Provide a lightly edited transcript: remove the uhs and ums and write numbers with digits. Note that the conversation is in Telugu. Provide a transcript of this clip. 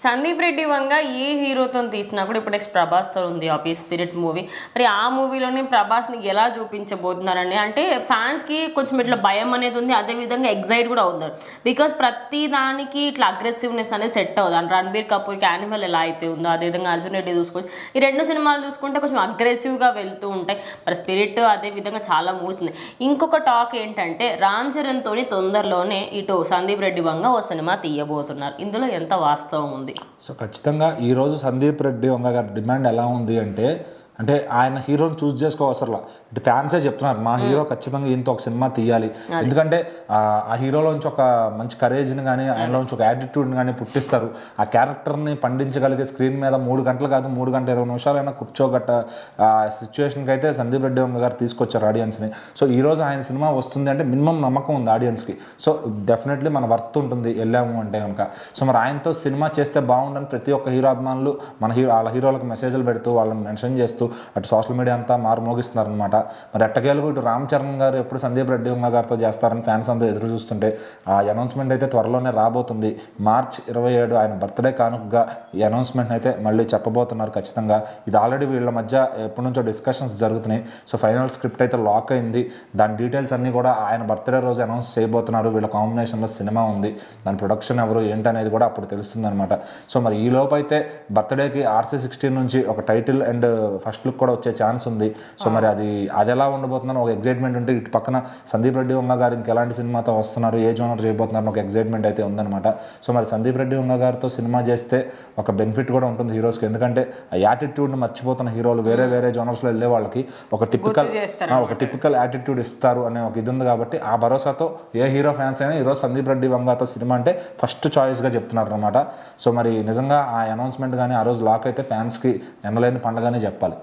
సందీప్ రెడ్డి వంగ ఏ హీరోతో తీసినా కూడా ఇప్పుడు నెక్స్ట్ ప్రభాస్తో ఉంది ఆబ్వియస్ స్పిరిట్ మూవీ. మరి ఆ మూవీలోనే ప్రభాస్ని ఎలా చూపించబోతున్నారని అంటే ఫ్యాన్స్కి కొంచెం ఇట్లా భయం అనేది ఉంది, అదేవిధంగా ఎగ్జైట్ కూడా అవుతారు. బికాస్ ప్రతి దానికి ఇట్లా అగ్రెసివ్నెస్ అనేది సెట్ అవుతుంది. అంటే రణబీర్ కపూర్కి యానిమల్ ఎలా అయితే ఉందో అదేవిధంగా అర్జున్ రెడ్డి చూసుకోవచ్చు. ఈ రెండు సినిమాలు చూసుకుంటే కొంచెం అగ్రెసివ్గా వెళ్తూ ఉంటాయి. మరి స్పిరిట్ అదేవిధంగా చాలా మూవ్స్ ఉన్నాయి. ఇంకొక టాక్ ఏంటంటే రామ్ చరణ్ తోని తొందరలోనే ఇటు సందీప్ రెడ్డి వంగ ఓ సినిమా తీయబోతున్నారు. ఇందులో ఎంత వాస్తవం ఉంది? సో ఖచ్చితంగా ఈరోజు సందీప్ రెడ్డి వంగ గారి డిమాండ్ ఎలా ఉంది అంటే ఆయన హీరోని చూస్ చేసుకోవసరలా, ఇటు ఫ్యాన్సే చెప్తున్నారు మా హీరో ఖచ్చితంగా ఇంత ఒక సినిమా తీయాలి. ఎందుకంటే ఆ హీరోలోంచి ఒక మంచి కరేజ్ని కానీ ఆయనలోంచి ఒక యాటిట్యూడ్ని కానీ పుట్టిస్తారు. ఆ క్యారెక్టర్ని పండించగలిగే స్క్రీన్ మీద 3 గంటలు కాదు 3 గంటల 20 నిమిషాలైనా కూర్చోగట్ట సిచ్యువేషన్కి అయితే సందీప్ రెడ్డి వంగ గారు తీసుకొచ్చారు ఆడియన్స్ని. సో ఈరోజు ఆయన సినిమా వస్తుంది అంటే మినిమం నమ్మకం ఉంది ఆడియన్స్కి. సో డెఫినెట్లీ మన వర్త్ ఉంటుంది వెళ్ళాము అంటే కనుక. సో మరి ఆయనతో సినిమా చేస్తే బాగుండని ప్రతి ఒక్క హీరో అభిమానులు వాళ్ళ హీరోలకు మెసేజ్లు పెడుతూ వాళ్ళని మెన్షన్ చేస్తూ అటు సోషల్ మీడియా అంతా మారుమోగిస్తున్నారు అనమాట. మరి ఎట్టకేలకు ఇటు రామ్ చరణ్ గారు ఎప్పుడు సందీప్ రెడ్డి వంగ గారితో చేస్తారని ఫ్యాన్స్ అంతా ఎదురు చూస్తుంటే ఆ అనౌన్స్మెంట్ అయితే త్వరలోనే రాబోతుంది. మార్చ్ 27 ఆయన బర్త్డే కానుకగా ఈ అనౌన్స్మెంట్ అయితే మళ్ళీ చెప్పబోతున్నారు ఖచ్చితంగా. ఇది ఆల్రెడీ వీళ్ళ మధ్య ఎప్పటి నుంచో డిస్కషన్స్ జరుగుతున్నాయి. సో ఫైనల్ స్క్రిప్ట్ అయితే లాక్ అయింది. దాని డీటెయిల్స్ అన్నీ కూడా ఆయన బర్త్డే రోజు అనౌన్స్ చేయబోతున్నారు. వీళ్ళ కాంబినేషన్లో సినిమా ఉంది, దాని ప్రొడక్షన్ ఎవరు ఏంటనేది కూడా అప్పుడు తెలుస్తుంది అనమాట. సో మరి ఈ లోపు అయితే బర్త్డేకి RC16 నుంచి ఒక టైటిల్ అండ్ ఫస్ట్ లుక్ కూడా వచ్చే ఛాన్స్ ఉంది. సో మరి అది ఎలా ఉండబోతుందని ఒక ఎగ్జైట్మెంట్ ఉంటే, ఇటు పక్కన సందీప్ రెడ్డి వంగ గారు ఇంకెలాంటి సినిమాతో వస్తున్నారు, ఏ జోనర్ చేయబోతున్నారు ఒక ఎగ్జైట్మెంట్ అయితే ఉందన్నమాట. సో మరి సందీప్ రెడ్డి వంగ గారితో సినిమా చేస్తే ఒక బెనిఫిట్ కూడా ఉంటుంది హీరోస్కి. ఎందుకంటే ఆ యాటిట్యూడ్ని మర్చిపోతున్న హీరోలు వేరే జోనర్స్లో వెళ్ళే వాళ్ళకి ఒక టిపికల్ యాటిట్యూడ్ ఇస్తారు అనే ఒక ఇది ఉంది. కాబట్టి ఆ భరోసాతో ఏ హీరో ఫ్యాన్స్ అయినా ఈరోజు సందీప్ రెడ్డి వంగతో సినిమా అంటే ఫస్ట్ చాయిస్గా చెప్తున్నారు అనమాట. సో మరి నిజంగా ఆ అనౌన్స్మెంట్ కానీ ఆ రోజు లాక్ అయితే ఫ్యాన్స్కి ఎనలేని పండుగనే చెప్పాలి.